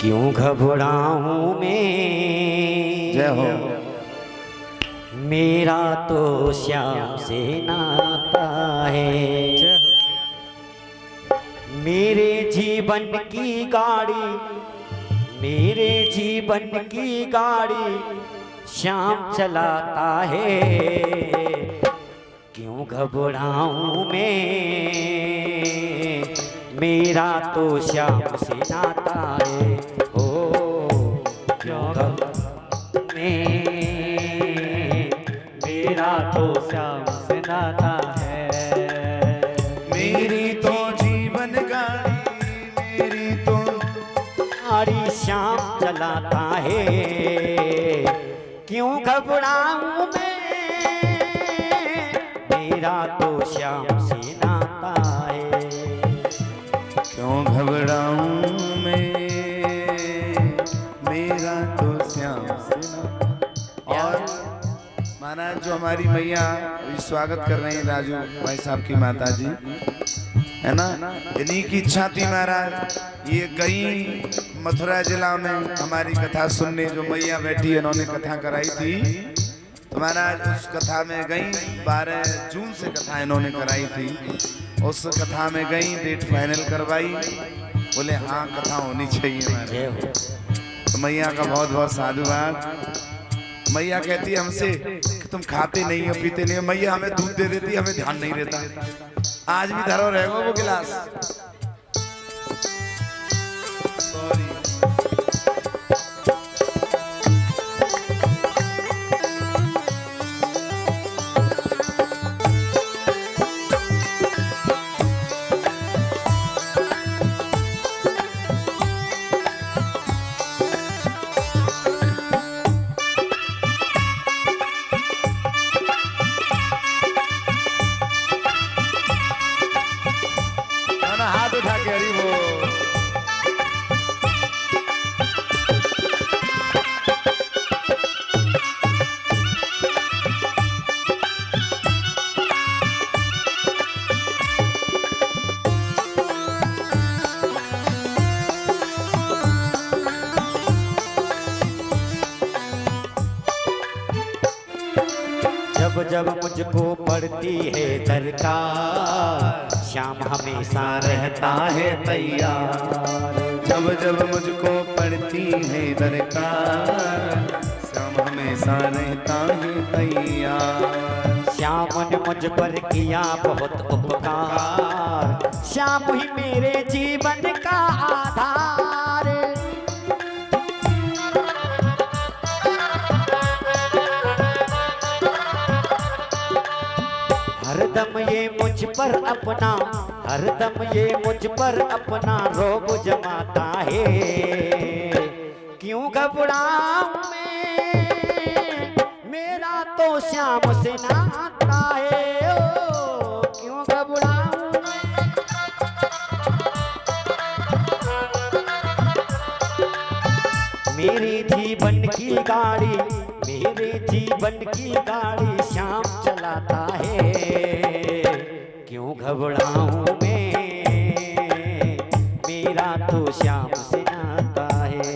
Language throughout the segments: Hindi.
क्यों घबराऊं मैं। जय हो। मेरा तो श्याम से नाता है। मेरे जीवन की गाड़ी, मेरे जीवन की गाड़ी श्याम चलाता है। क्यों घबराऊं मैं, मेरा तो श्याम से नाता है। हो क्यों घबराऊं मैं, मेरा तो श्याम से नाता है। मेरी तो जीवन गाड़ी, मेरी तो गाड़ी श्याम चलाता है। क्यों घबराऊं मैं, मेरा तो श्याम से नाता है। क्यों घबराऊं मैं, मेरा तो श्याम से नाता। और महाराज जो हमारी मैया स्वागत कर रहे हैं राजू भाई साहब की माता जी, है ना, इन्हीं की इच्छा थी महाराज। ये गई मथुरा जिला में हमारी कथा सुनने, जो मैया बैठी है इन्होंने कथा कराई थी, तो महाराज उस कथा में गई। 12 जून से कथा इन्होंने कराई थी। उस कथा में गई, डेट फाइनल करवाई, बोले हाँ कथा होनी चाहिए महाराज। तो मैया का बहुत बहुत साधुवाद। मैया कहती है हमसे कि तुम खाते नहीं हो पीते नहीं हो। मैया हमें दूध दे देती, हमें ध्यान नहीं रहता। आज भी धरो रहेगा वो गिलास। सॉरी। हाथ उठा के हरी बोल। जब जब मुझको पड़ती है दरकार, श्याम हमेशा रहता है तैयार। जब जब मुझको पड़ती है दरकार, श्याम हमेशा रहता है तैयार। श्याम ने मुझ पर किया बहुत उपकार, श्याम ही मेरे जीवन का आधार। हरदम ये मुझ पर अपना, हरदम ये मुझ पर अपना रोब जमाता है। क्यों घबराऊं मैं, मेरा तो श्याम से नाता है। ओ क्यों घबराऊं मैं। मेरी जीवन की गाड़ी, मेरे जीवन की गाड़ी श्याम चलाता है। क्यों घबराऊं मैं, मेरा तो श्याम से नाता है।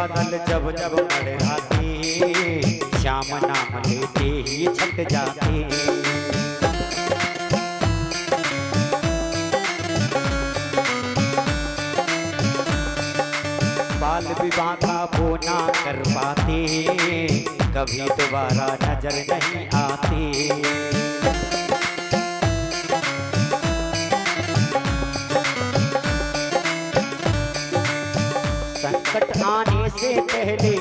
बादल जब जब मड़राते, श्याम नाम लेते ही छट जाते। बाल विवाह का वो ना कर पाते, कभी दोबारा नजर नहीं आते। संकट आने से पहले,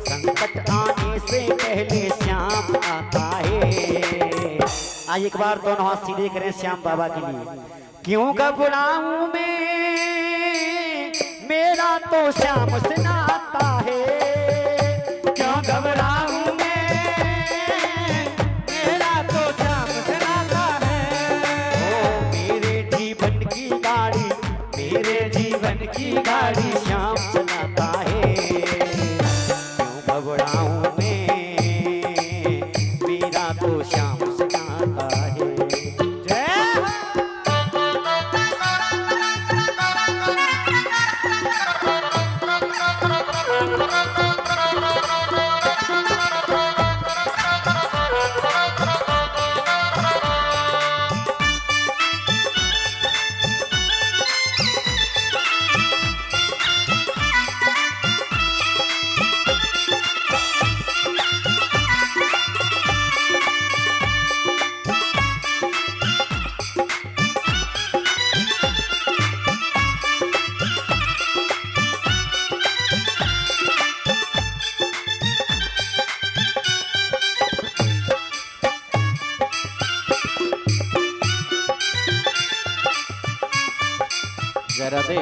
संकट आने से पहले श्याम आता है। आज एक बार दोनों हाथ सीधे करें श्याम बाबा के लिए। क्यों घबराऊं मैं, मेरा तो श्याम से नाता है। क्यों घबराऊं मैं, मेरा तो श्याम से नाता है। ओ मेरे जीवन की गाड़ी, मेरे जीवन की गाड़ी श्याम चलाता है। क्यों घबराऊं मैं, मेरा तो श्याम से नाता है। जय राधे।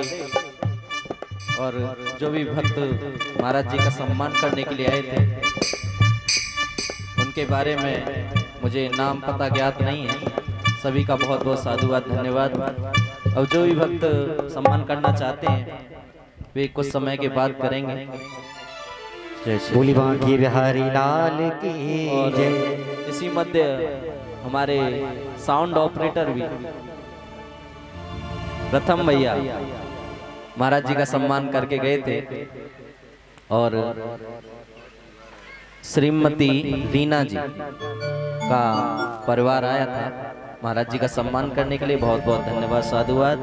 और जो भी भक्त महाराज जी का सम्मान करने के लिए आए थे, उनके बारे में मुझे नाम पता ज्ञात नहीं है। सभी का बहुत बहुत साधुवाद, धन्यवाद। और जो भी भक्त सम्मान करना चाहते हैं वे कुछ समय के बाद करेंगे। जय श्री बोली बांकी बिहारी लाल की जय। इसी मध्य हमारे साउंड ऑपरेटर भी प्रथम भैया महाराज जी का सम्मान करके गए थे। और श्रीमती रीना जी का परिवार आया था महाराज जी का सम्मान करने के लिए। बहुत बहुत धन्यवाद, साधुवाद।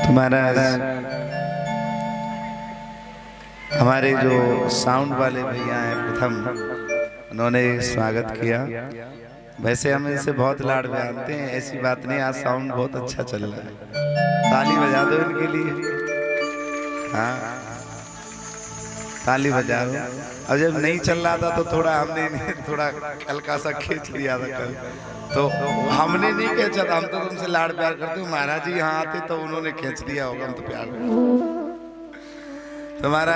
तुम्हारा हमारे जो साउंड वाले भैया हैं प्रथम, उन्होंने स्वागत किया। वैसे हम इनसे बहुत लाड जानते हैं, ऐसी बात नहीं। आज साउंड बहुत अच्छा चल रहा है, ताली बजा दो इनके लिए। हाँ, ताली बजा दो। अब जब नहीं चल रहा था तो थोड़ा हमने थोड़ा हल्का सा खींच लिया था कल, तो हमने नहीं खींचा था। हम तो तुमसे लाड प्यार करते हो, महाराज जी यहाँ आते तो उन्होंने खींच दिया होगा। हम तो प्यार तुम्हारा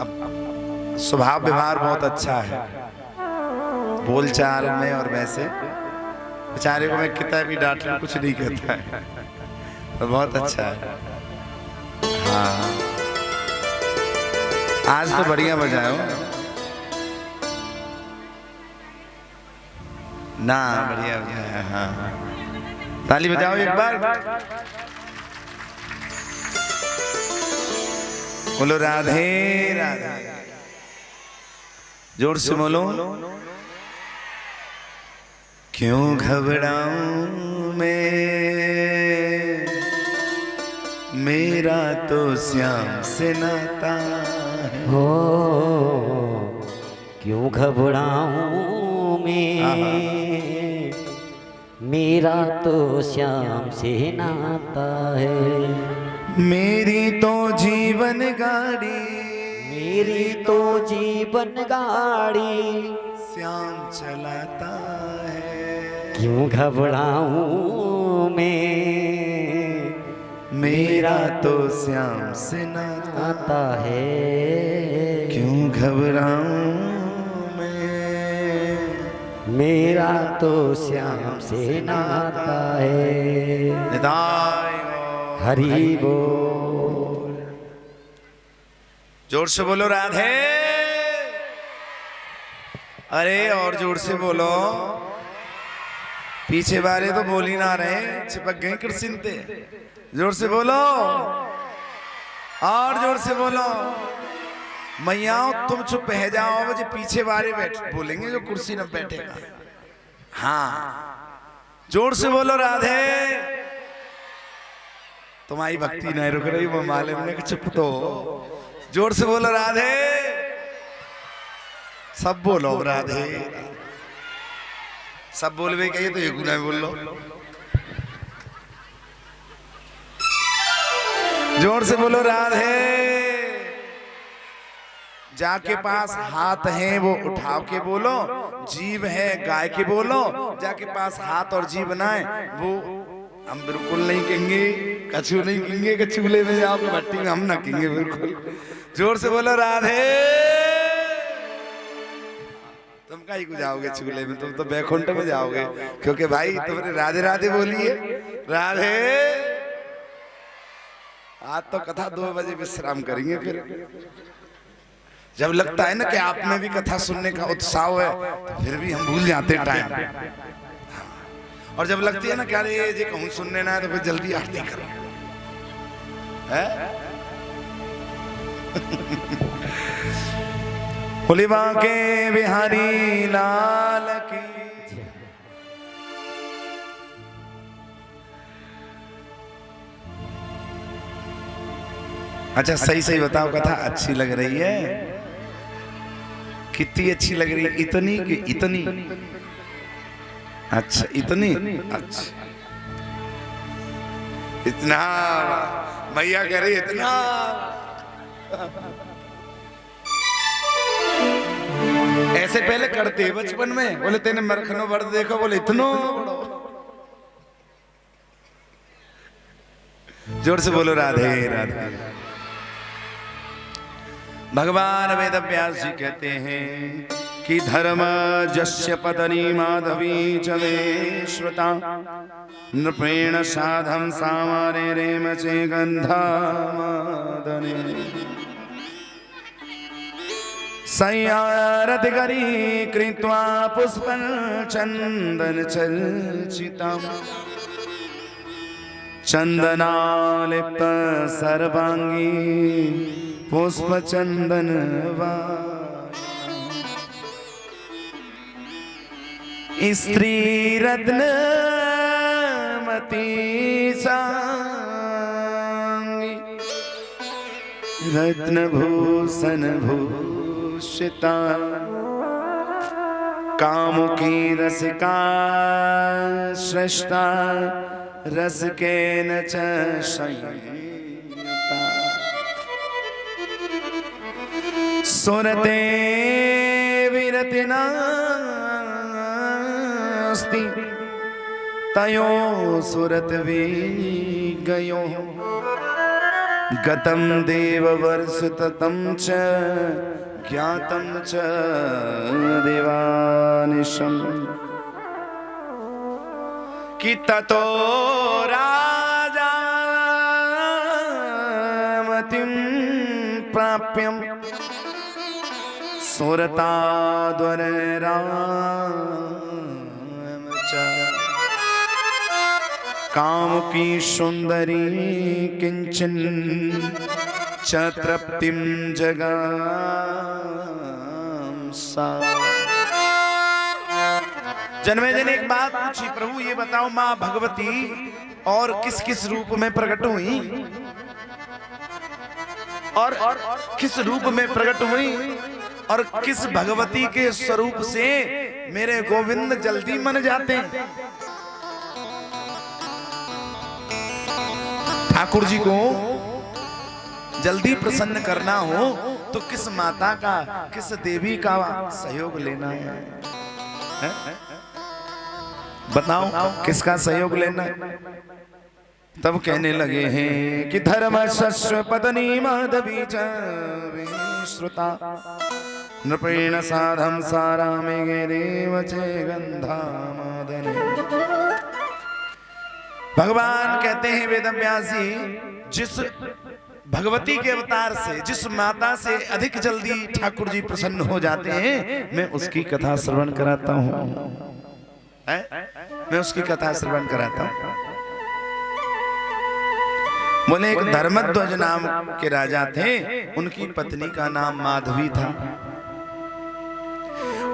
अब स्वभाव व्यवहार बहुत अच्छा है, बोलचाल में और वैसे। बेचारे को मैं कितना भी डांट लूं कुछ नहीं कहता है, तो बहुत अच्छा है। हाँ, आज तो बढ़िया बजाओ ना, बढ़िया बजाया। हाँ, ताली बजाओ एक बार। बोलो राधे राधे, जोर से बोलो। क्यों घबराऊं मैं, मेरा तो श्याम से नाता है। हो क्यों घबराऊं मैं, मेरा तो श्याम से नाता है। मेरी तो जीवन गाड़ी, मेरी तो जीवन गाड़ी श्याम चलाता है। क्यों घबराऊं मैं, मेरा तो श्याम से नाता नाता है। क्यों घबराऊं मैं, मेरा तो श्याम से नाता है। निताय हरि बोल। जोर से बोलो राधे। अरे और जोर से बोलो, पीछे वाले तो बोल ही ना रहे, चिपक गए कुर्सी पे। जोर से बोलो, और जोर से बोलो। मैयाओं तुम चुप रह जाओ, मुझे पीछे वाले बैठ बोलेंगे जो कुर्सी न बैठेगा। हाँ जोर से बोलो राधे। तुम्हारी भक्ति नहीं रुक रही, वो मालूम ने चुप तो। जोर से बोलो राधे, सब बोलो राधे। सब बोलवे कहिए तो एक गुना बोल लो। जोर से बोलो राधे। जाके पास हाथ है वो उठाव के बोलो, जीभ है गाय के बोलो। जाके पास हाथ और जीभ ना है वो हम बिल्कुल नहीं कहेंगे, कछू नहीं कहेंगे कि चूल्हे में जाओ भट्टी में, हम ना कहेंगे बिल्कुल। जोर से बोलो राधे। तुम कहीं को जाओगे चूल्हे में, तुम तो बैकुंठ में जाओगे, क्योंकि भाई तुमने राधे राधे बोली है। राधे। आज तो कथा 2 बजे विश्राम करेंगे। फिर जब लगता है ना कि आप में भी कथा सुनने का उत्साह है, तो फिर भी हम भूल जाते हैं टाइम। और जब लगती है ना क्या रे ये कहूं सुनने ना है, तो फिर जल्दी आरती करो है। बोले बांके बिहारी लाल की। अच्छा सही सही बताओ, कथा अच्छी लग रही है? कितनी अच्छी लग रही है? इतनी कि इतनी? अच्छा इतनी। अच्छा इतना मैया कह रही इतना। ऐसे पहले करते बचपन में, बोले तेने मरखनो वर्द देखो, बोले इतनो। जोर से बोलो राधे राधे। भगवान वेद व्यास जी कहते हैं कि धर्म जस्य पतनी माधवी चले श्रुता नृपेण साधम सामारे रेम चे गंधा मादने संयारत गरी कृत्वा पुष्पं चंदन चर्चितम् चंदनालिप्त सर्वांगी पुष्प चंदन स्त्री रत्न मती सांगी रत्न भूषण भूषिता कामुकी रसिका श्रेष्ठा रस के न संयुक्ता सुरते विरति नास्ति तयो सुरत वी गयो गतम देव वर्ष ततम च ज्ञातम च देवानिशम कि ततो राजा मतिं प्राप्यम सुरताद्वर राम च काम की सुंदरी किंचन च तृप्तिम जगाम सा। जन्मेजय ने एक बात पूछी, प्रभु ये बताओ माँ भगवती और किस किस रूप में प्रकट हुई, और किस रूप में प्रकट हुई, और किस भगवती के स्वरूप से मेरे गोविंद जल्दी मन जाते हैं। ठाकुर जी को जल्दी प्रसन्न करना हो तो किस माता का, किस देवी का सहयोग लेना है? बताओ किसका सहयोग लेना है? तब कहने लगे हैं कि धर्म शस्त्र पत्नी माधवी च श्रुता नृपेण साधम सारा में देव चे गंधा मादने। भगवान कहते हैं वेदव्यास जी, जिस भगवती के अवतार से, जिस माता से अधिक जल्दी ठाकुर जी प्रसन्न हो जाते हैं, मैं उसकी कथा श्रवण कराता हूँ। मैं उसकी कथा श्रवण कराता हूँ। बोले एक धर्मध्वज नाम के राजा थे, उनकी पत्नी का नाम माधवी था।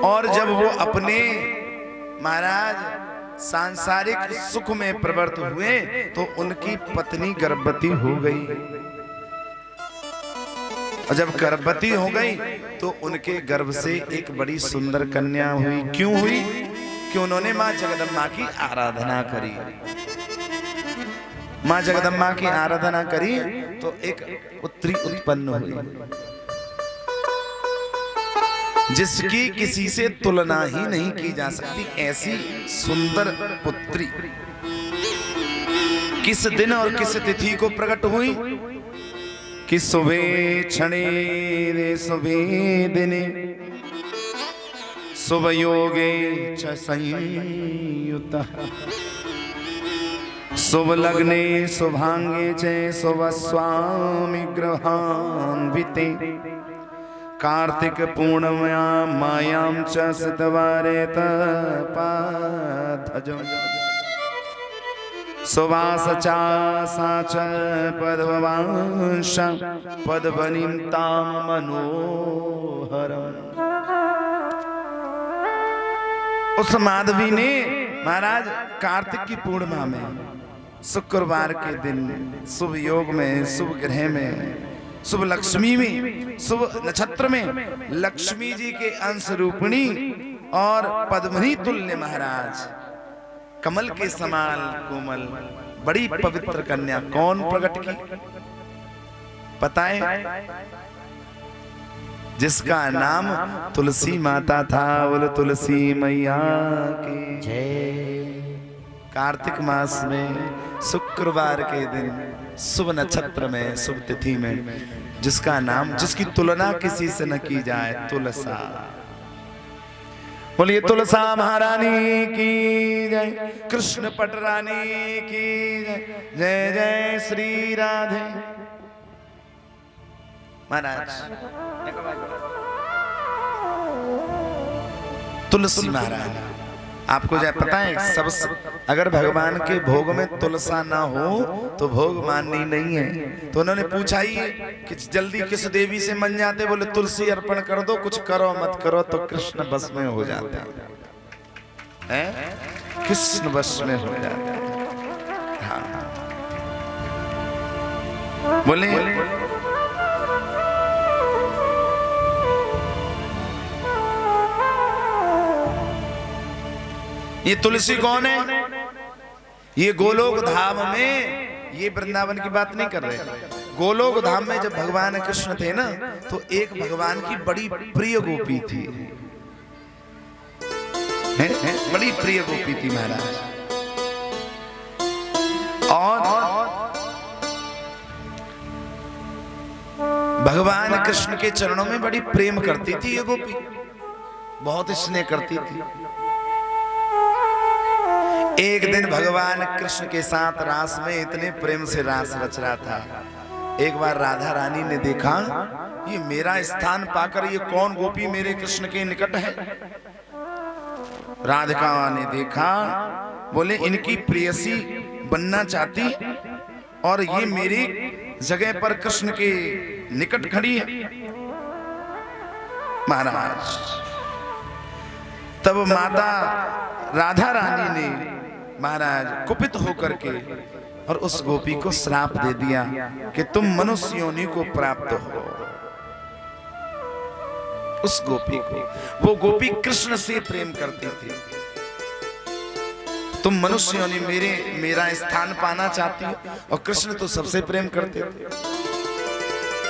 और जब वो अपने महाराज सांसारिक सुख में प्रवृत्त हुए तो उनकी पत्नी गर्भवती हो गई। और जब गर्भवती हो गई तो उनके गर्भ से एक बड़ी सुंदर कन्या हुई। क्यों हुई? कि उन्होंने मां जगदम्बा की आराधना करी। मां जगदम्बा की आराधना करी तो एक पुत्री उत्पन्न हुई, जिसकी किसी से तुलना ही नहीं की जा सकती। ऐसी सुंदर पुत्री किस दिन और किस तिथि को प्रकट हुई? कि सुबह क्षणे रे सुबह दिने शुभ योगे च संयुतः शुभ लग्ने शुभांगे च शुभ स्वामी ग्रहान्विते कार्तिक पूर्णमया मायां च सितवारे तपाधजम् सुवासचा साच पद्मवांश पद्मनिं ताम मनोहरम्। उस माधवी ने महाराज कार्तिक की पूर्णिमा में शुक्रवार के दिन शुभ योग में, शुभ ग्रह में, शुभ लक्ष्मी में, शुभ नक्षत्र में लक्ष्मी जी के अंश रूपिणी और पद्मनी तुल्य महाराज कमल के समान कोमल बड़ी पवित्र कन्या कौन प्रकट की? पता है? जिसका नाम तुलसी माता था। बोलो तुलसी मैया की जय। कार्तिक मास में शुक्रवार के दिन शुभ नक्षत्र में, शुभ तिथि में, जिसका नाम, जिसकी तुलना किसी से न की जाए, तुलसा। बोलिए तुलसा महारानी की जय, कृष्ण पटरानी की जय, जय जय श्री राधे। महाराज तुलसी महारानी, आपको जो पता है, सबसे अगर भगवान के भोग में तुलसा ना हो तो भोग माननी नहीं है। तो उन्होंने पूछा ही कि जल्दी किस देवी से मन जाते? बोले तुलसी अर्पण कर दो, कुछ करो मत करो तो कृष्ण बस में हो जाते हैं, कृष्ण बस में हो जाते हैं। हाँ बोले ये तुलसी कौन है? ये गोलोक धाम में, ये वृंदावन की बात नहीं कर रहे, गोलोक धाम में जब भगवान कृष्ण थे ना, तो एक भगवान की बड़ी प्रिय गोपी थी, बड़ी प्रिय गोपी थी महाराज। और भगवान कृष्ण के चरणों में बड़ी प्रेम करती थी ये गोपी, बहुत स्नेह करती थी। एक दिन भगवान कृष्ण के साथ रास में इतने प्रेम से रास रच रहा था। एक बार राधा रानी ने देखा, ये मेरा स्थान पाकर ये कौन गोपी मेरे कृष्ण के निकट है? राधिका ने देखा, बोले इनकी प्रेयसी बनना चाहती और ये मेरी जगह पर कृष्ण के निकट खड़ी है। महाराज तब माता राधा रानी ने महाराज कुपित होकर के और उस गोपी को श्राप दे दिया कि तुम मनुष्य योनि को प्राप्त हो। उस गोपी को, वो गोपी कृष्ण से प्रेम करती थी। तुम मनुष्य योनि मेरा स्थान पाना चाहती हो, और कृष्ण तो सबसे प्रेम करते थे।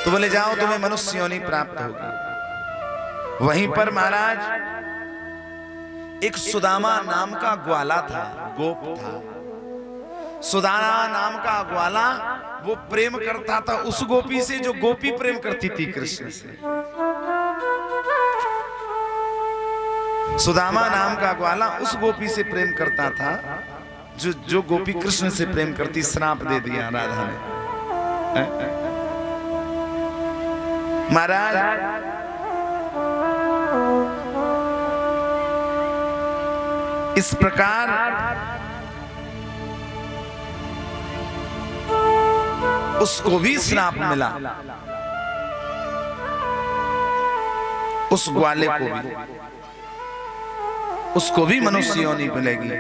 तो बोले जाओ तुम्हें मनुष्य योनि प्राप्त होगी। वहीं पर महाराज एक सुदामा नाम का ग्वाला था, गोप था। सुदामा नाम का ग्वाला वो प्रेम करता था उस गोपी से जो गोपी प्रेम करती थी कृष्ण से। सुदामा नाम का ग्वाला उस गोपी से प्रेम करता था जो गोपी कृष्ण से प्रेम करती। श्राप दे दिया राधा ने। महाराज इस प्रकार उसको भी श्राप मिला, उस ग्वाले को भी, उसको भी मनुष्य योनि मिलेगी,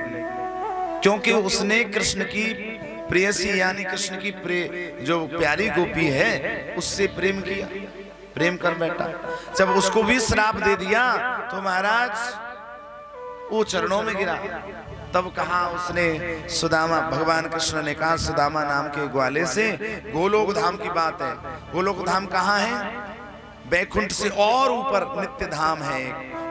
क्योंकि उसने कृष्ण की प्रेयसी यानी कृष्ण की जो प्यारी गोपी है उससे प्रेम किया, प्रेम कर बैठा। जब उसको भी श्राप दे दिया तो महाराज वो चरणों में गिरा। तब कहा उसने, सुदामा, भगवान कृष्ण ने कहा सुदामा नाम के ग्वाले से, गोलोक धाम की बात है। गोलोक धाम कहाँ है? बैकुंठ से और ऊपर नित्य धाम है,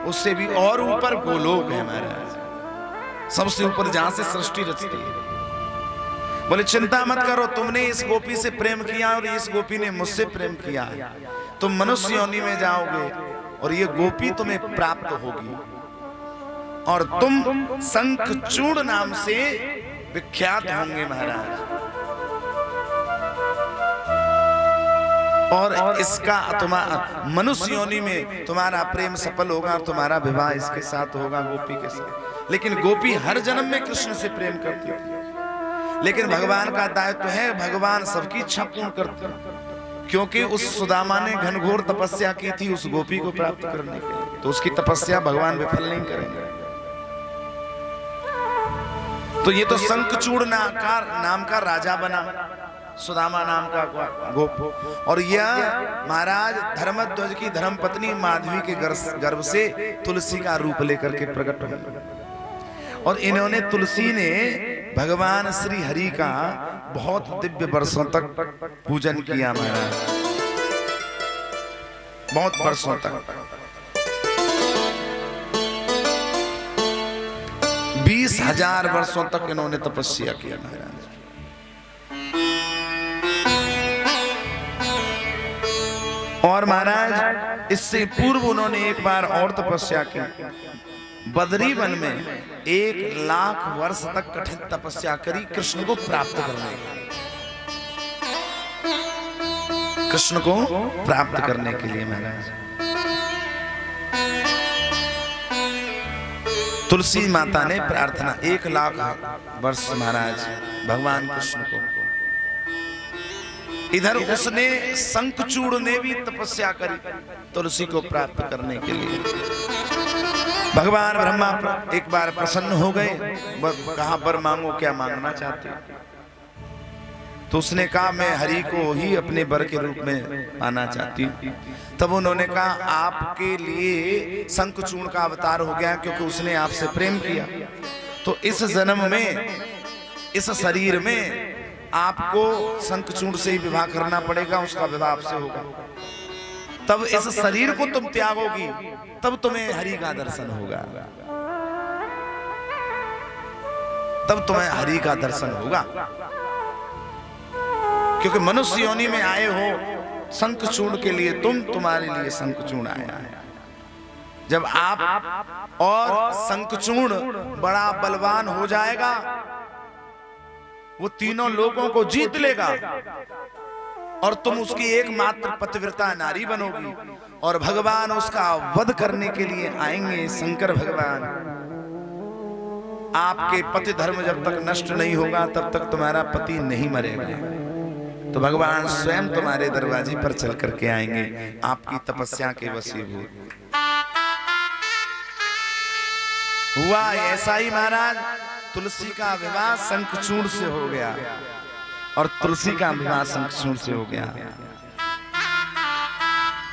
उससे भी और ऊपर गोलोक है महाराज, सबसे ऊपर जहां से सृष्टि रचती है। बोले चिंता मत करो, तुमने इस गोपी से प्रेम किया और इस गोपी ने मुझसे प्रेम किया, तुम मनुष्य योनि में जाओगे और ये गोपी तुम्हें प्राप्त होगी और तुम शंखचूड़ नाम से विख्यात होंगे महाराज। और इसका तुम्हारा मनुष्य योनि में तुम्हारा प्रेम सफल होगा, तुम्हारा विवाह इसके साथ होगा, गोपी के साथ। लेकिन गोपी हर जन्म में कृष्ण से प्रेम करती थी, लेकिन भगवान का दायित्व है, भगवान सबकी इच्छा पूर्ण करते हैं। क्योंकि उस सुदामा ने घनघोर तपस्या की थी उस गोपी को प्राप्त करने के लिए, तो उसकी तपस्या भगवान विफल नहीं करेंगे। तो ये तो शंखचूड़ नाम का राजा बना, सुदामा नाम का गोप। और यह महाराज धर्मध्वज की धर्मपत्नी माधवी के गर्भ से तुलसी का रूप लेकर के प्रकट हुई। और इन्होंने, तुलसी ने भगवान श्री हरि का बहुत दिव्य वर्षों तक पूजन किया महाराज, बहुत वर्षों तक, 20,000 वर्षों तक इन्होंने तपस्या किया महाराज। और महाराज इससे पूर्व उन्होंने एक बार और तपस्या की, बदरी वन में 1,00,000 वर्ष तक कठिन तपस्या करी कृष्ण को प्राप्त करने के लिए, कृष्ण को प्राप्त करने के लिए महाराज। तुलसी माता ने प्रार्थना 1,00,000 वर्ष महाराज भगवान कृष्ण को। इधर उसने शंखचूड़ ने भी तपस्या करी तुलसी को प्राप्त करने के लिए। भगवान ब्रह्मा एक बार प्रसन्न हो गए, कहा वर मांगो, क्या मांगना चाहते? तो उसने कहा मैं हरि को ही अपने वर के रूप में पाना चाहती हूँ। तब उन्होंने कहा आपके लिए शंखचूड़ का अवतार हो गया, क्योंकि उसने आपसे प्रेम किया। तो इस जन्म में, इस शरीर में आपको शंखचूड़ से ही विवाह करना पड़ेगा, उसका विवाह आपसे होगा। तब इस शरीर को तुम त्यागोगी, तब तुम्हें हरि का दर्शन होगा, तब तुम्हें हरि का दर्शन होगा। क्योंकि मनुष्य योनि में आए हो शंखचूड़ के लिए, तुम्हारे लिए शंखचूड़ आया है। जब आप और शंखचूड़ बड़ा बलवान हो जाएगा, वो तीनों लोगों को जीत लेगा और तुम उसकी एकमात्र पतिव्रता नारी बनोगी, और भगवान उसका वध करने के लिए आएंगे। शंकर भगवान, आपके पति धर्म जब तक नष्ट नहीं होगा तब तक तुम्हारा पति नहीं मरेगा। तो भगवान स्वयं तुम्हारे दरवाजे पर चल करके आएंगे, आपकी तपस्या के वशीभूत। हुआ ऐसा ही महाराज, तुलसी का विवाह शंखचूड़ से हो गया, और तुलसी का विवाह शंखचूड़ से हो गया।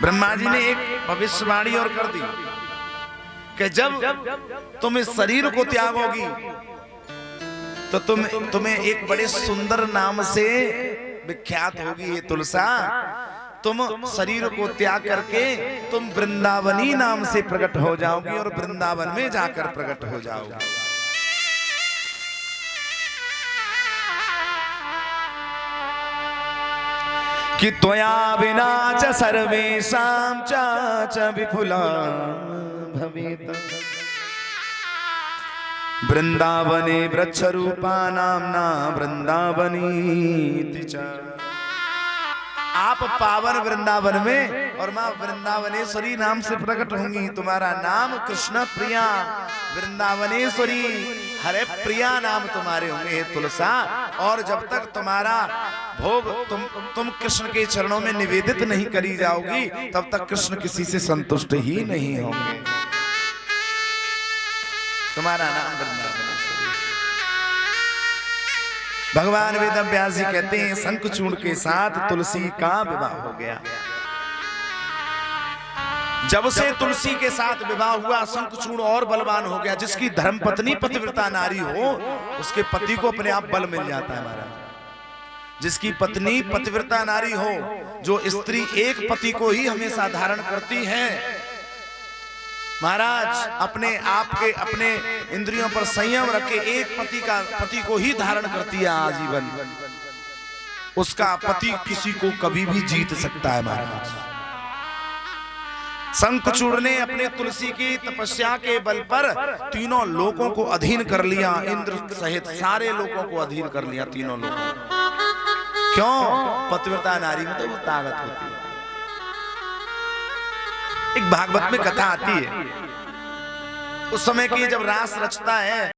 ब्रह्मा जी ने एक भविष्यवाणी और कर दी कि जब तुम इस शरीर को त्यागोगी तो तुम्हें एक बड़े सुंदर नाम से विख्यात होगी ये तुलसा। तुम शरीर को त्याग करके तुम वृंदावनी नाम से प्रकट हो जाओगी और वृंदावन में जाकर प्रकट हो जाओगी। कि त्वया विना च सर्वेषां च विपुलां भवेत् वृंदावने वृक्षरूपानां न वृंदावनीति च। आप पावन वृंदावन में और माँ वृंदावनेश्वरी नाम से प्रकट होंगी। तुम्हारा नाम कृष्ण प्रिया वृंदावनेश्वरी हरे प्रिया नाम तुम्हारे होंगे हे तुलसा। और जब तक तुम्हारा भोग तुम कृष्ण के चरणों में निवेदित नहीं करी जाओगी तब तक कृष्ण किसी से संतुष्ट ही नहीं होंगे। तुम्हारा नाम वृंदावनेश्वरी। भगवान वेद व्यास जी कहते हैं शंखचूड़ के साथ तुलसी का विवाह हो गया। जब से तुलसी के साथ विवाह हुआ शंखचूड़ और बलवान हो गया। जिसकी धर्मपत्नी पतिव्रता नारी हो उसके पति को अपने आप बल मिल जाता है महाराज। जिसकी पत्नी पतिव्रता नारी हो, जो स्त्री एक पति को ही हमेशा धारण करती है महाराज, अपने आप के अपने इंद्रियों पर संयम रखे एक पति को ही धारण करती है आजीवन, उसका पति किसी को कभी भी जीत सकता है महाराज। शंखचूड़ ने अपने तुलसी की तपस्या के बल पर तीनों लोगों को अधीन कर लिया। इंद्र सहित सारे लोगों को अधीन कर लिया तीनों लोगों। क्यों? पतिव्रता नारी में तो वो ताकत होती है। एक भागवत में कथा आती है उस समय की जब रास रचता है